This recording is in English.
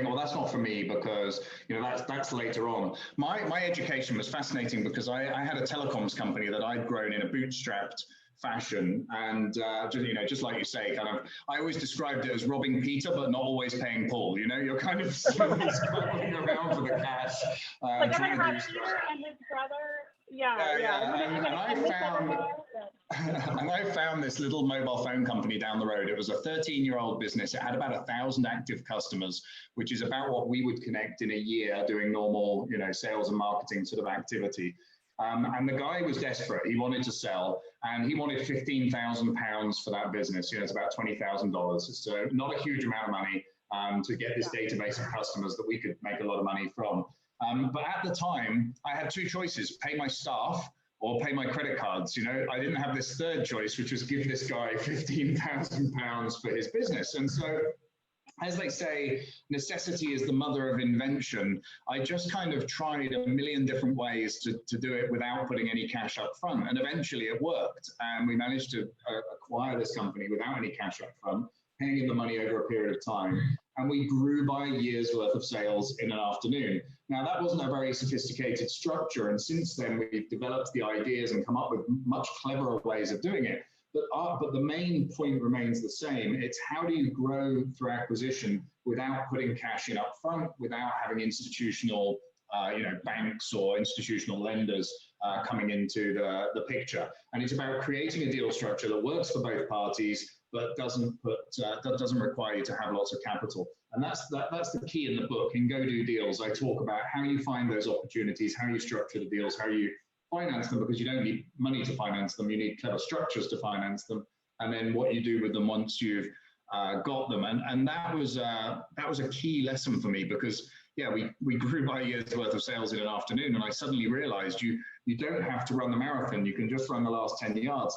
think, well, that's not for me because, you know, that's later on. My education was fascinating because I had a telecoms company that I'd grown in a bootstrapped fashion, and just like you say, kind of, I always described it as robbing Peter but not always paying Paul. You know, you're kind of scrambling around for the cash, like I'm gonna have Peter and his brother. And I found this little mobile phone company down the road. It was a 13-year-old business. It had about 1,000 active customers, which is about what we would connect in a year doing normal, you know, sales and marketing sort of activity. And the guy was desperate. He wanted to sell, and he wanted £15,000 for that business. You know, it's about $20,000. So not a huge amount of money to get this database of customers that we could make a lot of money from. But at the time, I had two choices: pay my staff or pay my credit cards. You know, I didn't have this third choice, which was give this guy £15,000 for his business. And so, as they say, necessity is the mother of invention. I just kind of tried a million different ways to do it without putting any cash up front. And eventually it worked. And we managed to acquire this company without any cash up front, paying in the money over a period of time. And we grew by a year's worth of sales in an afternoon. Now, that wasn't a very sophisticated structure. And since then, we've developed the ideas and come up with much cleverer ways of doing it. But the main point remains the same. It's how do you grow through acquisition without putting cash in up front, without having institutional banks or institutional lenders coming into the picture. And it's about creating a deal structure that works for both parties, but doesn't require you to have lots of capital. And that's the key in the book. In Go Do Deals, I talk about how you find those opportunities, how you structure the deals, how you finance them, because you don't need money to finance them. You need clever structures to finance them, and then what you do with them once you've got them. And that was a key lesson for me, because we grew by a year's worth of sales in an afternoon, and I suddenly realized you don't have to run the marathon. You can just run the last 10 yards.